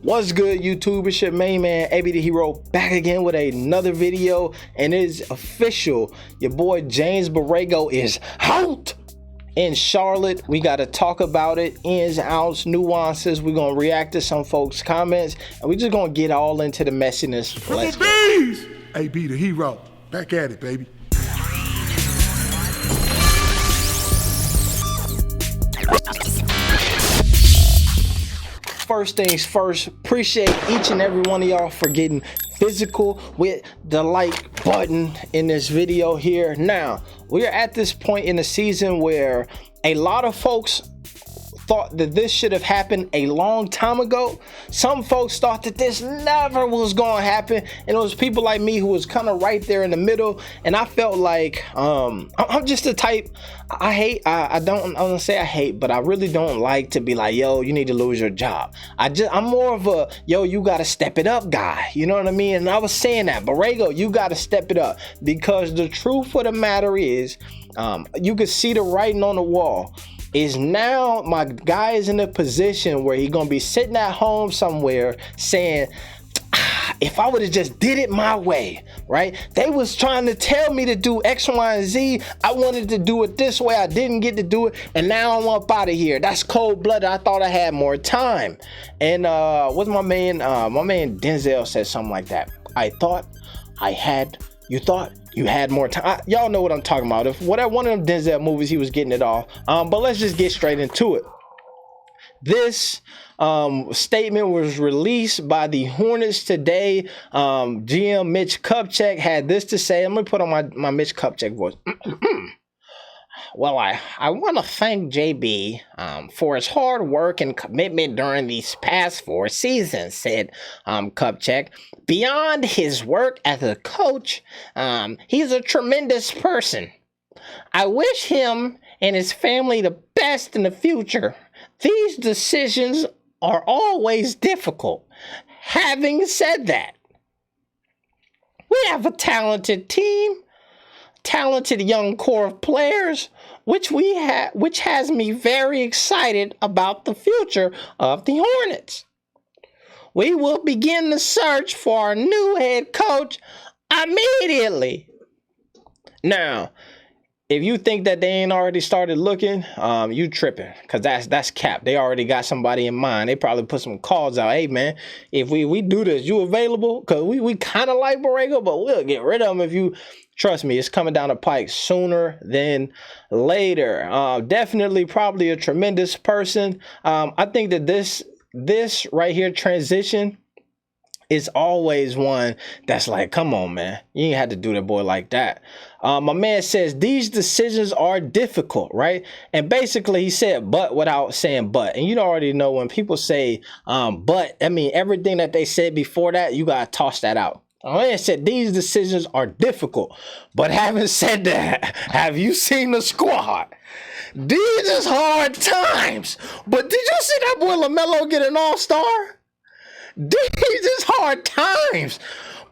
What's good, YouTube? It's your main man, AB the Hero, back again with another video, and it is official. Your boy James Borrego is out in Charlotte. We got to talk about it, ins, outs, nuances. We're going to react to some folks' comments, and we're just going to get all into the messiness. Let's go. AB the Hero, back at it, baby. First things first, appreciate each and every one of y'all for getting physical with the like button in this video here. Now, we are at this point in the season where a lot of folks thought that this should have happened a long time ago. Some folks thought that this never was going to happen, and it was people like me who was kind of right there in the middle. And I felt like I'm just the type, I don't say I hate, but I really don't like to be like, yo, you need to lose your job. I'm more of a, yo, you got to step it up guy, you know what I mean? And I was saying that, Borrego, you got to step it up, because the truth of the matter is, you can see the writing on the wall. Is now my guy is in a position where he's gonna be sitting at home somewhere saying, if I would have just did it my way, right? They was trying to tell me to do X, Y, and Z. I wanted to do it this way. I didn't get to do it, and now I'm up out of here. That's cold-blooded. I thought I had more time. And what's my man Denzel said something like that. You thought you had more time. Y'all know what I'm talking about. If one of them Denzel movies, he was getting it off. But let's just get straight into it. This statement was released by the Hornets today. GM Mitch Kupchak had this to say. I'm gonna put on my Mitch Kupchak voice. Well, I want to thank JB for his hard work and commitment during these past 4 seasons, said Kupchak. Beyond his work as a coach, he's a tremendous person. I wish him and his family the best in the future. These decisions are always difficult. Having said that, we have a talented team, talented young core of players, which has me very excited about the future of the Hornets. We will begin the search for our new head coach immediately. Now, if you think that they ain't already started looking, you tripping, because that's cap. They already got somebody in mind. They probably put some calls out. Hey, man, if we do this, you available? Because we kind of like Borrego, but we'll get rid of him if you... Trust me, it's coming down the pike sooner than later. Definitely probably a tremendous person. I think that this right here, transition, is always one that's like, come on, man. You ain't had to do that boy like that. My man says these decisions are difficult, right? And basically he said but without saying but. And you already know when people say but, I mean, everything that they said before that, you got to toss that out. I said these decisions are difficult, but having said that, have you seen the squad? These is hard times. But did you see that boy LaMelo get an all-star? These is hard times.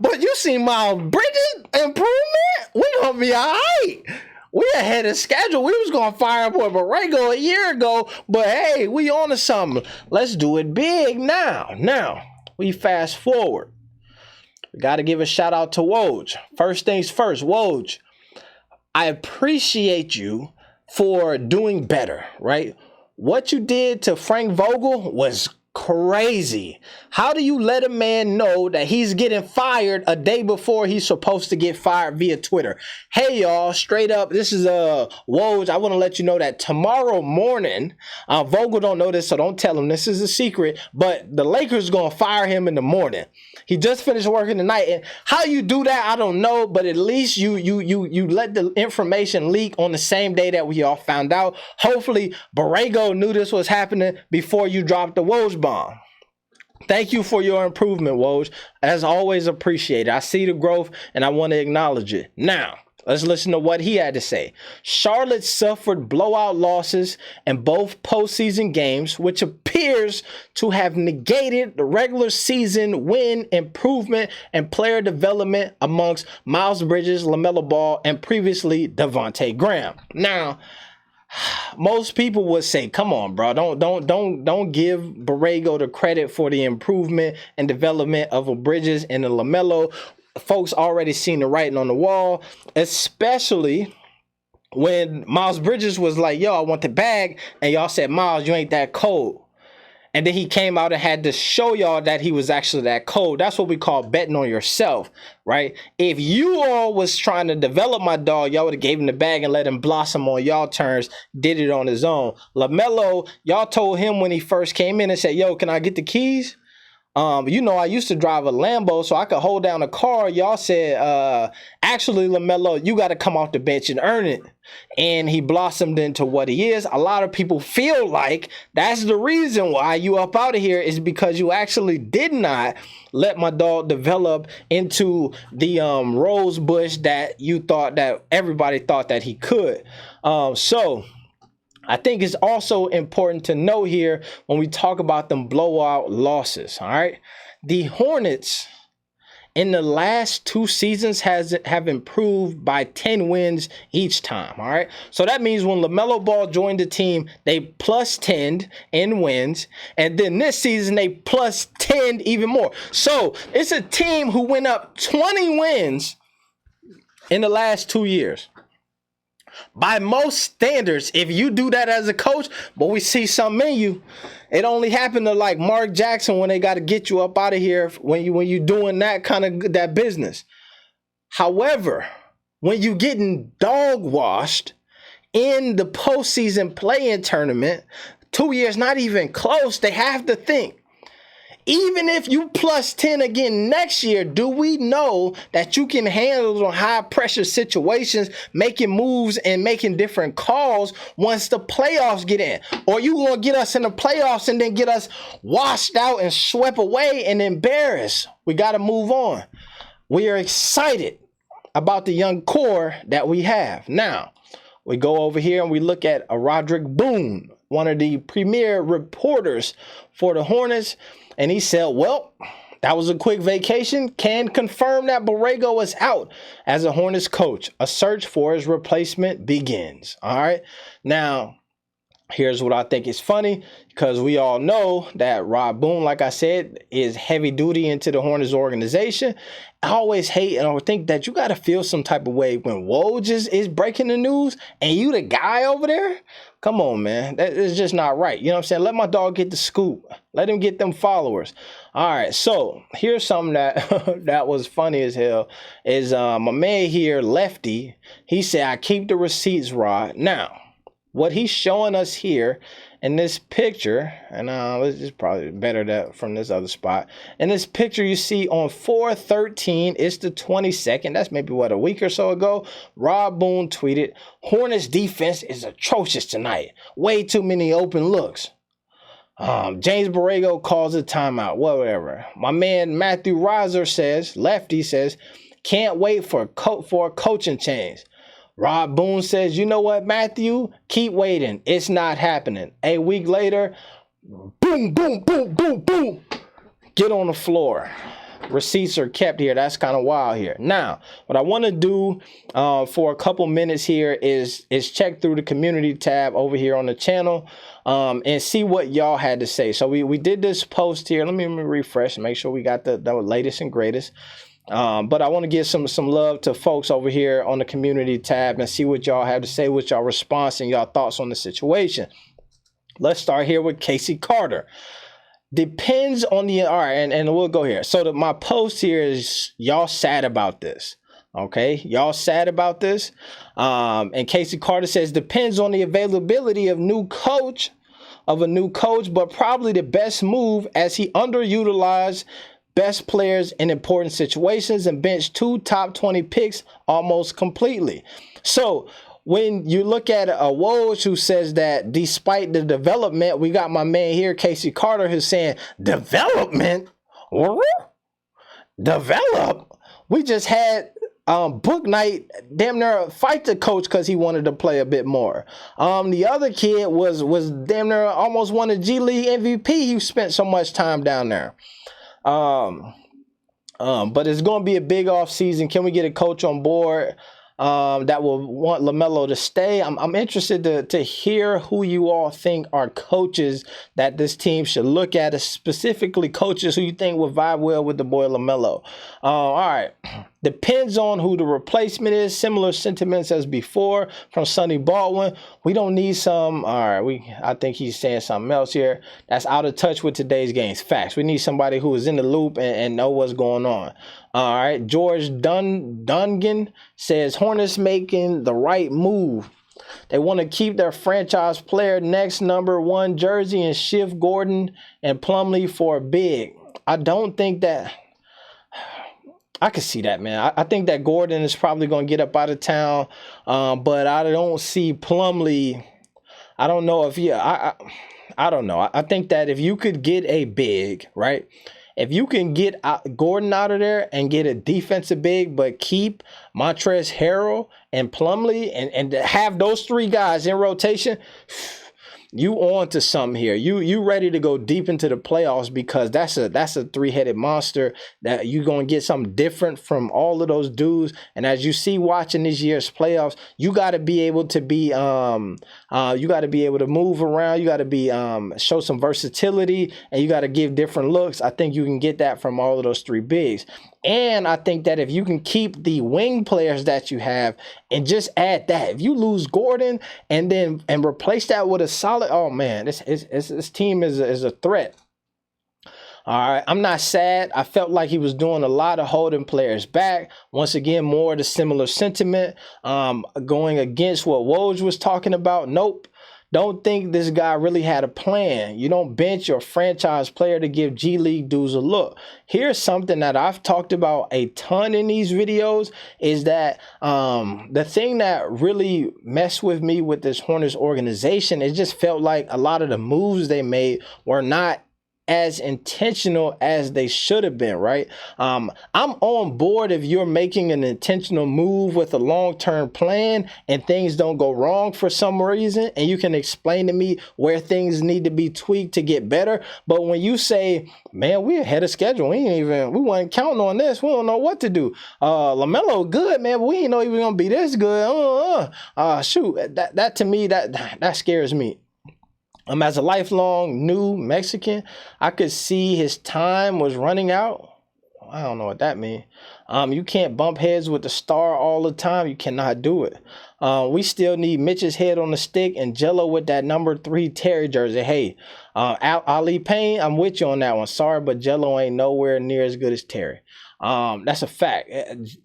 But you see Miles Bridges improvement? We gonna be all right. We ahead of schedule. We was gonna fire boy Borrego a year ago, but hey, we on to something. Let's do it big now. Now we fast forward. We got to give a shout out to Woj. First things first, Woj, I appreciate you for doing better, right? What you did to Frank Vogel was crazy. How do you let a man know that he's getting fired a day before he's supposed to get fired via Twitter? Hey, y'all, straight up, this is Woj. I want to let you know that tomorrow morning, Vogel don't know this, so don't tell him. This is a secret, but the Lakers going to fire him in the morning. He just finished working tonight, and how you do that, I don't know, but at least you let the information leak on the same day that we all found out. Hopefully, Borrego knew this was happening before you dropped the Woj bomb. Thank you for your improvement, Woj. As always, appreciate it. I see the growth, and I want to acknowledge it. Now, let's listen to what he had to say. Charlotte suffered blowout losses in both postseason games, which appears to have negated the regular season win improvement and player development amongst Miles Bridges, LaMelo Ball, and previously Devontae Graham. Now, most people would say, come on, bro, don't give Borrego the credit for the improvement and development of a Bridges and a LaMelo. Folks already seen the writing on the wall, especially when Miles Bridges was like, yo, I want the bag, and y'all said, Miles, you ain't that cold. And then he came out and had to show y'all that he was actually that cold. That's what we call betting on yourself, right? If you all was trying to develop my dog, y'all would have gave him the bag and let him blossom on y'all terms, did it on his own. LaMelo, y'all told him when he first came in and said, yo, can I get the keys? I used to drive a Lambo, so I could hold down a car. Y'all said, actually, LaMelo, you got to come off the bench and earn it. And he blossomed into what he is. A lot of people feel like that's the reason why you up out of here is because you actually did not let my dog develop into the rose bush that you thought that everybody thought that he could. So I think it's also important to know here when we talk about them blowout losses, all right? The Hornets in the last 2 seasons have improved by 10 wins each time, all right? So that means when LaMelo Ball joined the team, they plus 10 in wins, and then this season they plus 10 even more. So it's a team who went up 20 wins in the last 2 years. By most standards, if you do that as a coach, but we see something in you, it only happened to like Mark Jackson when they got to get you up out of here when you doing that kind of that business. However, when you getting dog washed in the postseason play-in tournament, 2 years not even close, they have to think. Even if you plus 10 again next year, do we know that you can handle the high pressure situations, making moves and making different calls once the playoffs get in? Or you gonna get us in the playoffs and then get us washed out and swept away and embarrassed? We got to move on. We are excited about the young core that we have. Now, we go over here and we look at a Roderick Boone, one of the premier reporters for the Hornets. And he said, well, that was a quick vacation. Can confirm that Borrego is out as a Hornets coach. A search for his replacement begins. All right. Now, here's what I think is funny, because we all know that Rod Boone, like I said, is heavy duty into the Hornets organization. I always hate and I would think that you got to feel some type of way when Woj is breaking the news and you the guy over there. Come on, man. That is just not right. You know what I'm saying? Let my dog get the scoop. Let him get them followers. All right. So here's something that that was funny as hell is my man here, Lefty. He said, I keep the receipts, Rod. Now, what he's showing us here in this picture, and this is probably better that from this other spot. In this picture, you see on 4/13, it's the 22nd. That's maybe a week or so ago. Rod Boone tweeted, "Hornets defense is atrocious tonight. Way too many open looks. James Borrego calls a timeout. Whatever." My man Matthew Reiser says, Lefty says, "Can't wait for a coaching change." Rod Boone says, you know what, Matthew? Keep waiting. It's not happening. A week later, boom, boom, boom, boom, boom. Get on the floor. Receipts are kept here. That's kind of wild here. Now, what I want to do for a couple minutes here is check through the community tab over here on the channel and see what y'all had to say. So we did this post here. Let me refresh and make sure we got the latest and greatest. But I want to give some love to folks over here on the community tab and see what y'all have to say, what y'all response and y'all thoughts on the situation. Let's start here with Casey Carter. Depends on the, all right, and we'll go here. So my post here is, y'all sad about this. Okay, y'all sad about this. And Casey Carter says, depends on the availability of a new coach, but probably the best move as he underutilized best players in important situations and benched 2 top 20 picks almost completely. So when you look at a Woj who says that despite the development, we got my man here, Casey Carter, who's saying development? Develop? We just had Book Night damn near fight the coach because he wanted to play a bit more. The other kid was damn near almost won a G League MVP. He spent so much time down there. But it's going to be a big off season. Can we get a coach on board? that will want LaMelo to stay. I'm interested to hear who you all think are coaches that this team should look at, specifically coaches who you think would vibe well with the boy LaMelo. All right. Depends on who the replacement is. Similar sentiments as before from Sonny Baldwin. We don't need some. All right, I think he's saying something else here that's out of touch with today's games. Facts. We need somebody who is in the loop and know what's going on. All right. George Dungan says Hornets making the right move. They want to keep their franchise player next #1 jersey and shift Gordon and Plumlee for a big. I don't think that. I could see that, man. I think that Gordon is probably going to get up out of town, but I don't see Plumlee. I don't know if I don't know. I think that if you could get a big, right? If you can get Gordon out of there and get a defensive big, but keep Montrezl Harrell and Plumlee and have those 3 guys in rotation, you on to something here. You ready to go deep into the playoffs, because that's a 3-headed monster that you're going to get something different from all of those dudes. And as you see watching this year's playoffs, you got to be able to be you got to be able to move around. You got to be show some versatility, and you got to give different looks. I think you can get that from all of those 3 bigs. And I think that if you can keep the wing players that you have and just add that, if you lose Gordon and replace that with a solid, oh man, this team is a threat. All right, I'm not sad. I felt like he was doing a lot of holding players back. Once again, more of the similar sentiment, going against what Woj was talking about. Nope. Don't think this guy really had a plan. You don't bench your franchise player to give G League dudes a look. Here's something that I've talked about a ton in these videos, is that the thing that really messed with me with this Hornets organization, it just felt like a lot of the moves they made were not as intentional as they should have been, right? I'm on board if you're making an intentional move with a long-term plan and things don't go wrong for some reason, and you can explain to me where things need to be tweaked to get better. But when you say, man, we're ahead of schedule, we weren't counting on this, we don't know what to do. LaMelo good, man, but we didn't know he was gonna be this good. Shoot, that to me, that scares me. As a lifelong new Mexican, I could see his time was running out. I don't know what that means. You can't bump heads with the star all the time. You cannot do it. We still need Mitch's head on the stick and Jello with that #3 Terry jersey. Hey, Ali Payne, I'm with you on that one. Sorry, but Jello ain't nowhere near as good as Terry. That's a fact.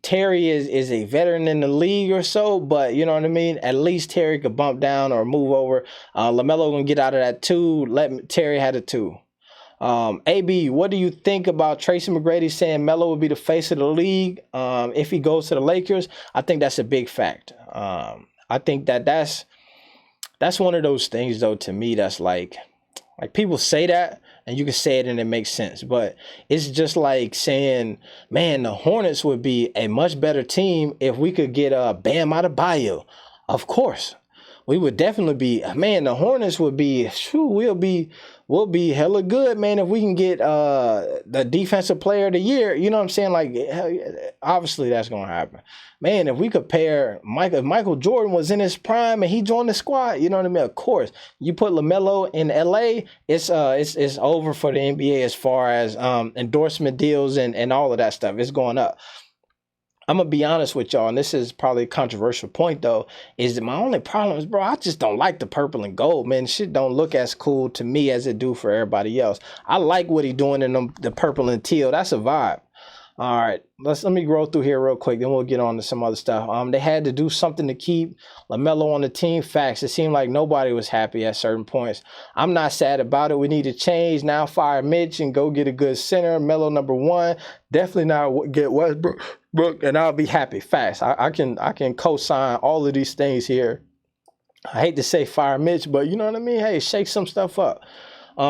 Terry is a veteran in the league or so, but you know what I mean? At least Terry could bump down or move over. LaMelo gonna get out of that 2. Let Terry have a 2. AB, what do you think about Tracy McGrady saying Melo will be the face of the league if he goes to the Lakers? I think that's a big fact. I think that's one of those things, though, to me, that's like people say that, and you can say it and it makes sense. But it's just like saying, man, the Hornets would be a much better team if we could get Bam Adebayo. Of course. We would definitely be, man, the Hornets would be, we'll be hella good, man, if we can get the defensive player of the year. You know what I'm saying? Like, obviously that's going to happen. Man, if we could pair if Michael Jordan was in his prime and he joined the squad, you know what I mean? Of course, you put LaMelo in LA, it's over for the NBA as far as endorsement deals and all of that stuff. It's going up. I'm going to be honest with y'all, and this is probably a controversial point, though, is that my only problem is, bro, I just don't like the purple and gold, man. Shit don't look as cool to me as it do for everybody else. I like what he doing in the purple and teal. That's a vibe. All right, let me go through here real quick, then we'll get on to some other stuff. They had to do something to keep LaMelo on the team. Facts. It seemed like nobody was happy at certain points. I'm not sad about it. We need to change. Now fire Mitch and go get a good center. Melo #1. Definitely not get Westbrook, and I'll be happy. Facts. I can co-sign all of these things here. I hate to say fire Mitch, but you know what I mean? Hey, shake some stuff up.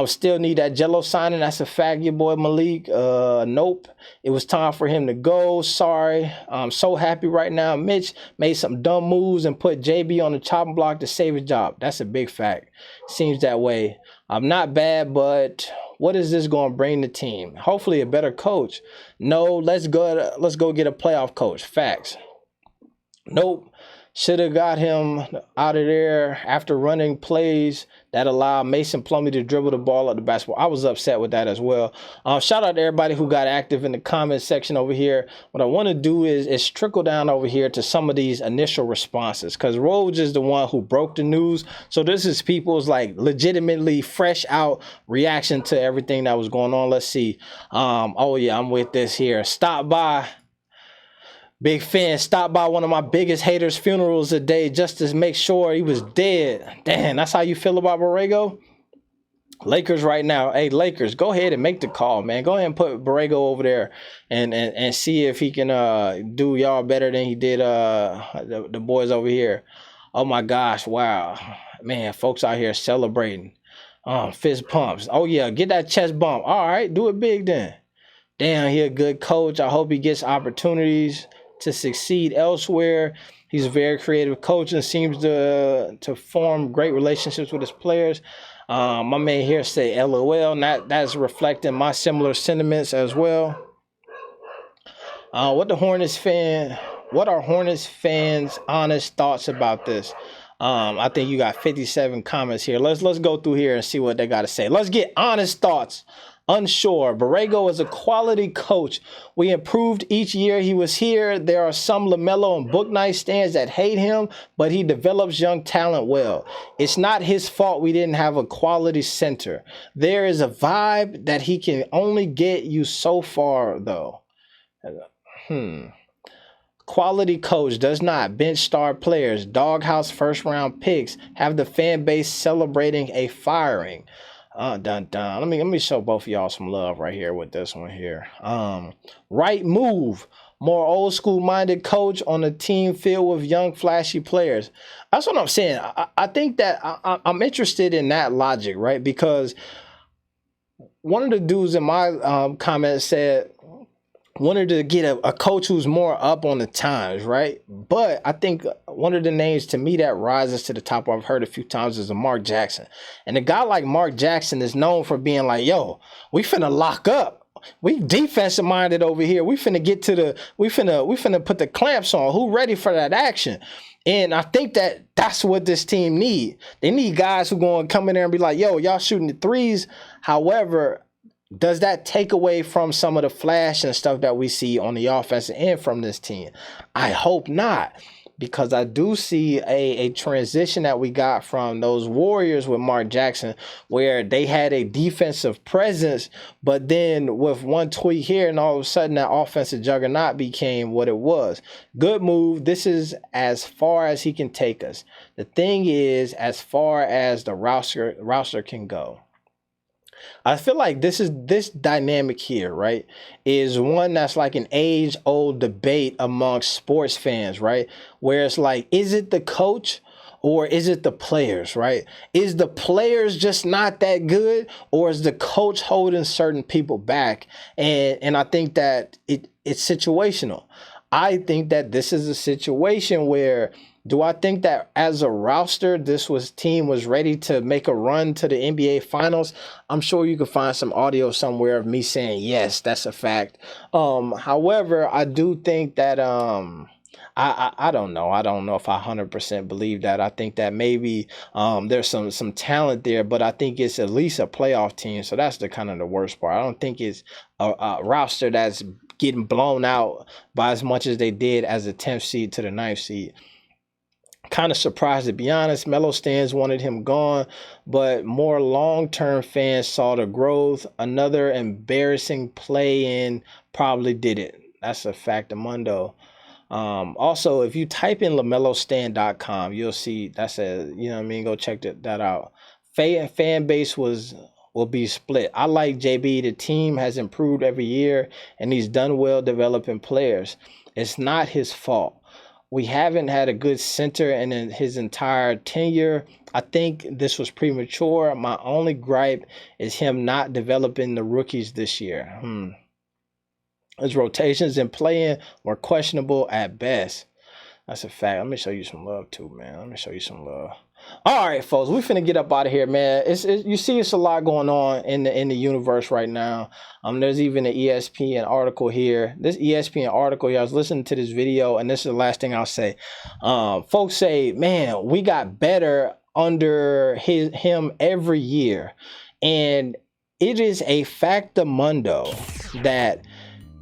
Still need that Jello signing. That's a fact, your boy Malik. Nope. It was time for him to go. Sorry. I'm so happy right now. Mitch made some dumb moves and put JB on the chopping block to save his job. That's a big fact. Seems that way. I'm not bad, but what is this going to bring the team? Hopefully a better coach. No, let's go get a playoff coach. Facts. Nope. Should have got him out of there after running plays that allowed Mason Plumlee to dribble the ball at the basketball. I was upset with that as well. Shout out to everybody who got active in the comment section over here. What I want to do is trickle down over here to some of these initial responses, because Rhodes is the one who broke the news. So this is people's like legitimately fresh out reaction to everything that was going on. Let's see. Oh yeah, I'm with this here. Stop by. Big fan, stopped by one of my biggest haters' funerals today just to make sure he was dead. Damn, that's how you feel about Borrego? Lakers right now. Hey, Lakers, go ahead and make the call, man. Go ahead and put Borrego over there and see if he can do y'all better than he did the boys over here. Oh, my gosh, wow. Man, folks out here celebrating. Fist pumps. Oh, yeah, get that chest bump. All right, do it big then. Damn, he a good coach. I hope he gets opportunities to succeed elsewhere. He's a very creative coach and seems to form great relationships with his players. My man here say LOL, and that's reflecting my similar sentiments as well. What are Hornets fans' honest thoughts about this? I think you got 57 comments here. Let's go through here and see what they got to say. Let's get honest thoughts. Unsure. Borrego is a quality coach. We improved each year he was here. There are some LaMelo and Book Night stands that hate him, but he develops young talent well. It's not his fault we didn't have a quality center. There is a vibe that he can only get you so far, though. Quality coach does not bench star players, doghouse first-round picks, have the fan base celebrating a firing. Let me show both of y'all some love right here with this one here. Right move. More old school minded coach on a team filled with young flashy players. That's what I'm saying. I think that I'm interested in that logic, right? Because one of the dudes in my comments said wanted to get a coach who's more up on the times, right? But I think one of the names to me that rises to the top, I've heard a few times, is a Mark Jackson. And a guy like Mark Jackson is known for being like, yo, we finna lock up. We defensive minded over here. We finna get to we finna put the clamps on. Who ready for that action? And I think that's what this team need. They need guys who going to come in there and be like, yo, y'all shooting the threes. However, does that take away from some of the flash and stuff that we see on the offensive end from this team? I hope not, because I do see a transition that we got from those Warriors with Mark Jackson, where they had a defensive presence, but then with one tweak here, and all of a sudden that offensive juggernaut became what it was. Good move. This is as far as he can take us. The thing is, as far as the roster can go, I feel like this dynamic here, right, is one that's like an age-old debate amongst sports fans, right? Where it's like, is it the coach or is it the players, right? Is the players just not that good, or is the coach holding certain people back? And I think that it's situational. I think that this is a situation where, do I think that as a roster, team was ready to make a run to the NBA Finals? I'm sure you could find some audio somewhere of me saying, yes, that's a fact. However, I do think that I don't know. I don't know if I 100% believe that. I think that maybe there's some talent there, but I think it's at least a playoff team. So that's the kind of the worst part. I don't think it's a roster that's getting blown out by as much as they did as a 10th seed to the 9th seed. Kind of surprised, to be honest. Melo stands wanted him gone, but more long-term fans saw the growth. Another embarrassing play-in probably did it. That's a factamundo. Also, if you type in LaMeloStand.com, you'll see that's go check that out. Fan base will be split. I like JB. The team has improved every year, and he's done well developing players. It's not his fault. We haven't had a good center in his entire tenure. I think this was premature. My only gripe is him not developing the rookies this year. His rotations and playing were questionable at best. That's a fact. Let me show you some love too, man. Let me show you some love. All right, folks, we finna get up out of here, man. You see, it's a lot going on in the universe right now. There's even an ESPN article here. This ESPN article here, I was listening to this video, and this is the last thing I'll say. Folks say, man, we got better under him every year, and it is a factamundo that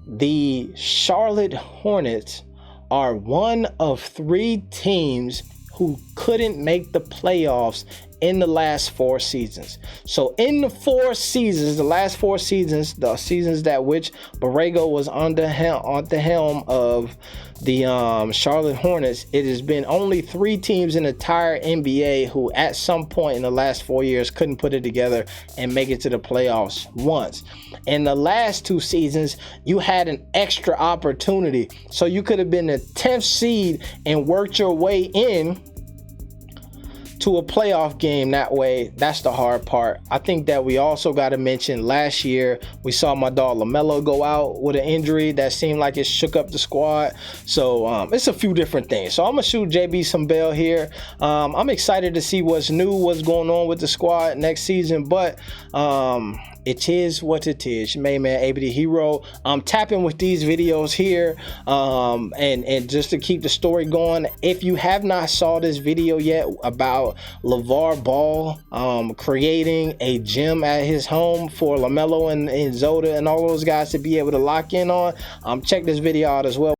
the Charlotte Hornets are one of 3 teams who couldn't make the playoffs in the last 4 seasons. So in the 4 seasons, the last 4 seasons, the seasons that which Borrego was on the helm of the Charlotte Hornets, it has been only 3 teams in the entire NBA who at some point in the last 4 years couldn't put it together and make it to the playoffs once. In the last 2 seasons, you had an extra opportunity. So you could have been the 10th seed and worked your way in to a playoff game that way. That's the hard part. I think that we also got to mention last year we saw my dog LaMelo go out with an injury that seemed like it shook up the squad. So it's a few different things. So I'm gonna shoot JB some bail here. I'm excited to see what's new, what's going on with the squad next season, but it is what it is. Your main man, AB the Hero. I'm tapping with these videos here, and just to keep the story going. If you have not saw this video yet about LeVar Ball creating a gym at his home for LaMelo and Zoda and all those guys to be able to lock in on, check this video out as well.